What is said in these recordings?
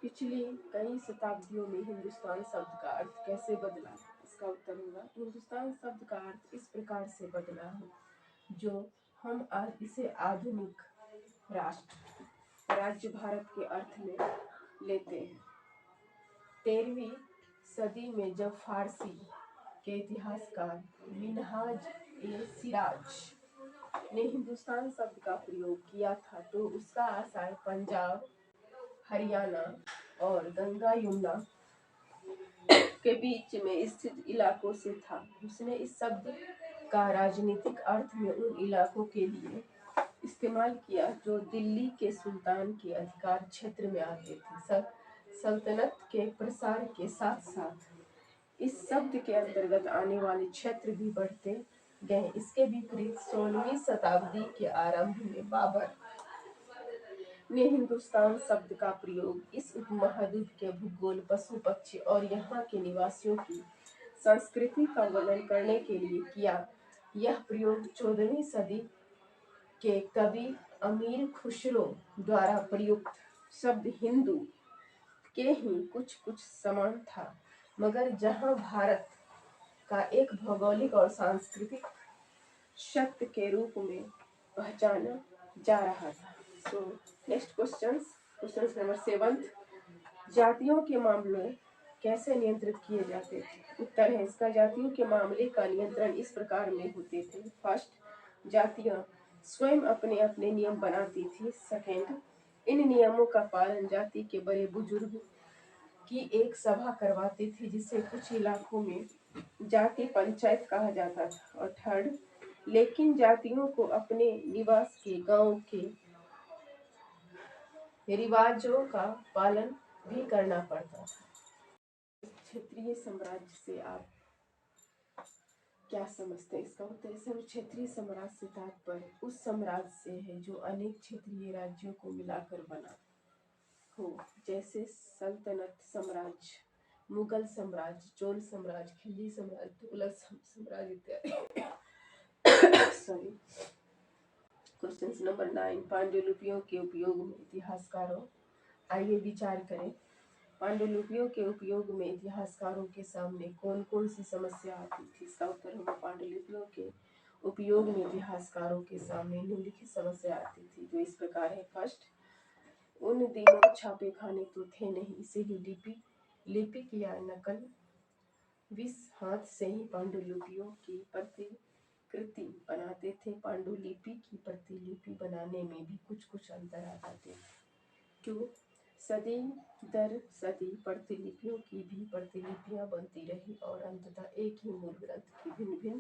पिछली कई शताब्दियों में हिंदुस्तान शब्द का अर्थ कैसे बदला? इसका उत्तर होगा हिंदुस्तान शब्द का अर्थ इस प्रकार से बदला है जो हम आज इसे आधुनिक राष्ट्र राज्य भारत के अर्थ में लेते हैं। 13वीं सदी में जब फारसी के इतिहासकार मिनहाज ए सिराज ने हिंदुस्तान शब्द का प्रयोग किया था तो उसका आशय पंजाब, हरियाणा और गंगा यमुना के बीच में स्थित इलाकों से था। उसने इस शब्द का राजनीतिक अर्थ में उन इलाकों के लिए इस्तेमाल किया जो दिल्ली के सुल्तान के अधिकार क्षेत्र में आते थे। सल्तनत के प्रसार के साथ साथ इस शब्द के अंतर्गत आने वाले क्षेत्र भी बढ़ते गए। इसके विपरीत 16वीं शताब्दी के आरंभ में बाबर ने हिंदुस्तान शब्द का प्रयोग इस उपमहाद्वीप के भूगोल, पशु पक्षी और यहाँ के निवासियों की संस्कृति का वर्णन करने के लिए किया। यह प्रयोग 14वीं सदी के कवि अमीर खुसरो द्वारा प्रयुक्त शब्द हिंदू के ही कुछ समान था, मगर जहाँ भारत का एक भौगोलिक और सांस्कृतिक शब्द के रूप में पहचाना जा रहा था। सो नेक्स्ट क्वेश्चन नंबर 7, जातियों के मामले कैसे नियंत्रित किए जाते थे? उत्तर है इसका जातियों के मामले का नियंत्रण इस प्रकार में होते थे। फर्स्ट, जातियां स्वयं अपने अपने नियम बनाती थी। सेकंड, इन नियमों का पालन जाति के बड़े बुजुर्ग की एक सभा करवाती थी जिसे कुछ इलाकों में जाति पंचायत कहा जाता था। और थर्ड, लेकिन जातियों को अपने निवास के गांव के रिवाजों का पालन भी करना पड़ता था। क्षेत्रीय साम्राज्य से आप क्या समझते हैं? इसका उत्तर है क्षेत्रीय साम्राज्य से तात्पर्य उस साम्राज्य से है जो अनेक क्षेत्रीय राज्यों को मिलाकर बना हो, जैसे सल्तनत साम्राज्य, मुगल साम्राज्य, चोल साम्राज्य, खिलजी साम्राज्य, तुगलक साम्राज्य इत्यादि। सॉरी। क्वेश्चन नंबर 9, पांडुलिपियों के उपयोग में इतिहासकारों। आइए विचार करें। पांडुलिपियों के उपयोग में इतिहासकारों के सामने कौन कौन सी समस्या आती थी? इसका उत्तर होगा पांडुलिपियों के उपयोग में इतिहासकारों के सामने निम्नलिखित समस्या आती थी जो इस प्रकार है। फर्स्ट, उन दिनों छापे खाने तो थे नहीं, इसीलिए लिपिक या नकल विस हाथ से ही पांडुलिपियों की प्रतिकृति बनाते थे। पांडुलिपि की प्रतिलिपि बनाने में भी कुछ अंतर आ जाते थे। क्यों? सदी दर सदी प्रतिलिपियों की भी प्रतिलिपियां बनती रही और अंततः एक ही मूल ग्रंथ की भिन्न भिन्न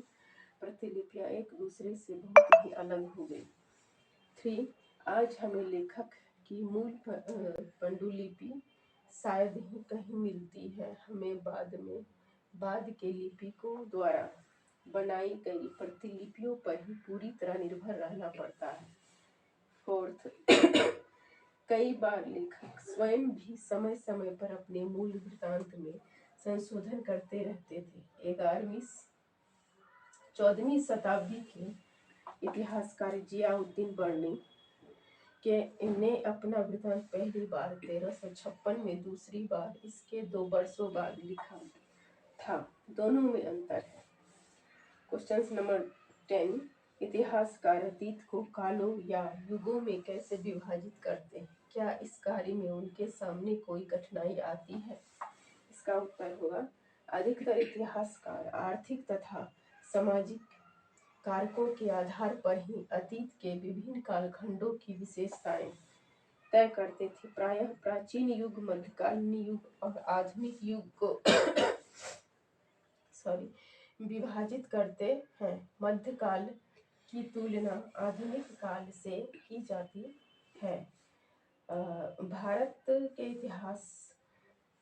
प्रतिलिपियां एक दूसरे से बहुत ही अलग हो गई। 3, आज हमें लेखक की मूल पांडुलिपि शायद ही कहीं मिलती है। हमें बाद के लिपिकों द्वारा बनाई गई प्रतिलिपियों पर ही पूरी तरह निर्भर रहना पड़ता है। 4, कई बार लेखक स्वयं भी समय समय पर अपने मूल वृत्तांत में संशोधन करते रहते थे। 14वीं शताब्दी के इतिहासकार जियाउद्दीन बर्नी के ने अपना वृत्तांत पहली बार 1356 में, दूसरी बार इसके 2 वर्षों बाद लिखा था। दोनों में अंतर है। क्वेश्चन नंबर 10, इतिहासकार अतीत को कालों या युगों में कैसे विभाजित करते हैं? क्या इस कार्य में उनके सामने कोई कठिनाई आती है? इसका उत्तर होगा अधिकतर इतिहासकार आर्थिक तथा सामाजिक कारकों के आधार पर ही अतीत के विभिन्न कालखंडों की विशेषताएं तय करते थे। प्रायः प्राचीन युग, मध्यकालीन युग और आधुनिक युग को विभाजित करते हैं। मध्यकाल की तुलना आधुनिक काल से की जाती है। भारत के इतिहास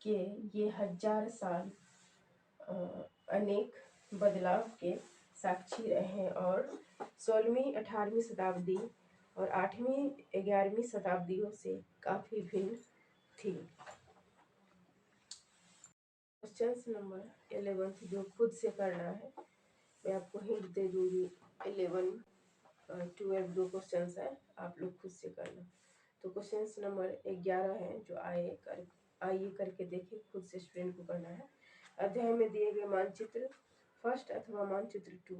के ये 1000 साल अनेक बदलाव के साक्षी रहे और 16वीं 18वीं शताब्दी और 8वीं 11वीं शताब्दियों से काफी भिन्न थी। क्वेश्चन नंबर 11 जो खुद से करना है, मैं आपको हिंट दे दूंगी। 11 12 दो क्वेश्चन है, आप लोग खुद से करना। तो क्वेश्चन नंबर 11 है जो आए कर आइए करके देखिए, खुद से स्टूडेंट को करना है। अध्याय में दिए गए मानचित्र फर्स्ट अथवा मानचित्र 2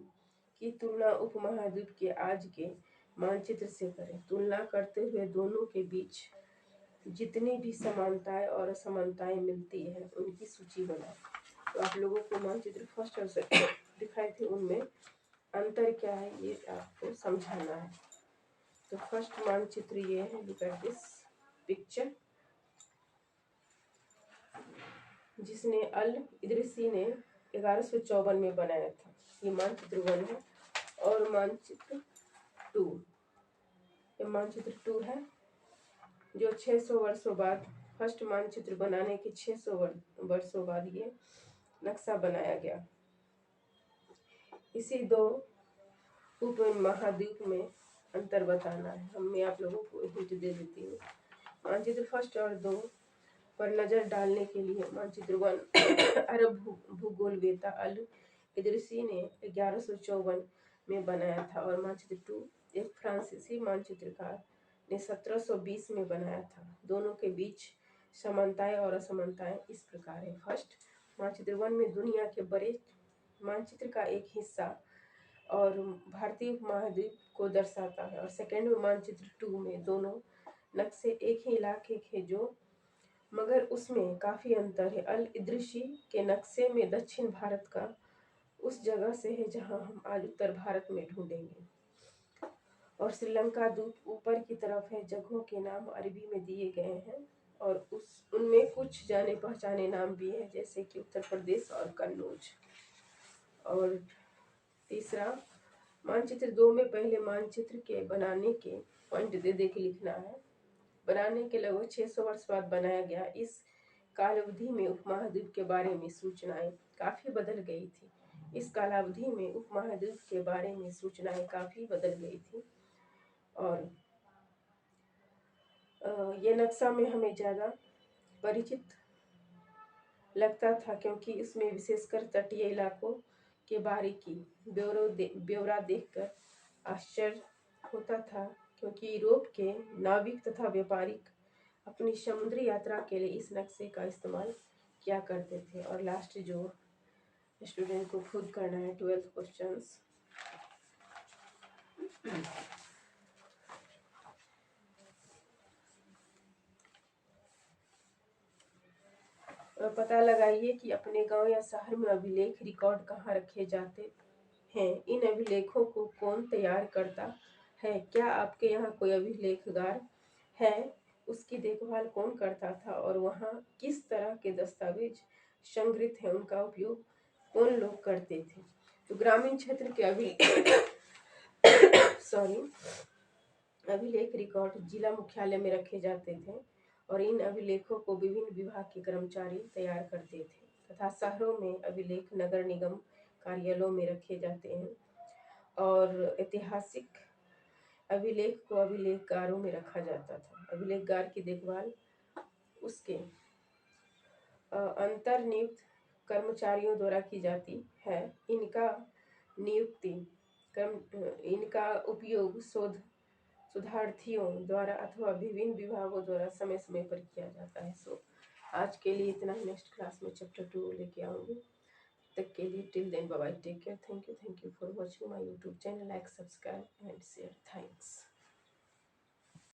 की तुलना उपमहाद्वीप के आज के मानचित्र से करें। तुलना करते हुए दोनों के बीच जितनी भी समानताएं और असमानताएं मिलती है उनकी सूची बनाएं। तो आप लोगों को मानचित्र फर्स्ट और सेकंड दिखाए थे, उनमें अंतर क्या है ये आपको समझाना है। तो फर्स्ट मानचित्र ये है, लुक एट दिस पिक्चर, जिसने अल इदरिसी ने 1154 में बनाया था। ये मानचित्र 1 है। और मानचित्र 2, ये मानचित्र 2 है जो 600 वर्षों बाद, फर्स्ट मानचित्र बनाने के 600 वर्षों बाद ये नक्शा बनाया गया। इसी दो उपमहाद्वीप में अंतर बताना है। मैं आप लोगों को हिंट दे देती हूँ। मानचित्र फर्स्ट और 2 पर नजर डालने के लिए मानचित्र 1 अरब भूगोलवेत्ता अल इदरिसी ने 1154 में बनाया था और मानचित्र 2 एक फ्रांसीसी मानचित्रकार ने 1720 में बनाया था। दोनों के बीच समानताएं और असमानताएं इस प्रकार है। फर्स्ट मानचित्र 1 में दुनिया के बड़े मानचित्र का एक हिस्सा और भारतीय उपमहाद्वीप को दर्शाता है। और सेकेंड मानचित्र 2 में दोनों नक्शे एक ही इलाके के जो, मगर उसमें काफी अंतर है। अल इदरिसी के नक्शे में दक्षिण भारत का उस जगह से है जहां हम आज उत्तर भारत में ढूंढेंगे, और श्रीलंका द्वीप ऊपर की तरफ है। जगहों के नाम अरबी में दिए गए हैं और उनमें कुछ जाने पहचाने नाम भी हैं, जैसे कि उत्तर प्रदेश और कन्नौज। और तीसरा मानचित्र 2 में पहले मानचित्र के बनाने के पॉइंट दे के लिखना है। बनाने के लगभग 600 वर्ष बाद बनाया गया। इस कालावधि में उपमहाद्वीप के बारे में सूचनाएं काफी बदल गई थी। इस कालावधि में उपमहाद्वीप के बारे में सूचनाएं काफी बदल गई थी। और ये नक्शा में हमें ज़्यादा परिचित लगता था क्योंकि इसमें विशेषकर तटीय इलाकों के बारीकी ब्यौरा देखकर आश्चर्य होता था, क्योंकि यूरोप के नाविक तथा व्यापारिक अपनी समुद्री यात्रा के लिए इस नक्शे का इस्तेमाल किया करते थे। और लास्ट जो स्टूडेंट को खुद करना है 12th क्वेश्चंस। पता लगाइए कि अपने गांव या शहर में अभिलेख रिकॉर्ड कहाँ रखे जाते हैं। इन अभिलेखों को कौन तैयार करता है? क्या आपके यहाँ कोई अभिलेखगार है? उसकी देखभाल कौन करता था? और वहाँ किस तरह के दस्तावेज संग्रहित हैं, उनका उपयोग कौन लोग करते थे? तो ग्रामीण क्षेत्र के अभिलेख रिकॉर्ड जिला मुख्यालय में रखे जाते थे और इन अभिलेखों को विभिन्न विभाग के कर्मचारी तैयार करते थे, तथा शहरों में अभिलेख नगर निगम कार्यालयों में रखे जाते हैं। और ऐतिहासिक अभिलेख को अभिलेखगारों में रखा जाता था। अभिलेखगार की देखभाल उसके अंतर नियुक्त कर्मचारियों द्वारा की जाती है। इनका उपयोग शोधार्थियों द्वारा अथवा विभिन्न विभागों द्वारा समय समय पर किया जाता है। सो आज के लिए इतना ही। नेक्स्ट क्लास में चैप्टर 2 लेके आऊँगी। तक के लिए till then bye bye, take care, thank you for watching my YouTube channel. Like, subscribe and share. Thanks.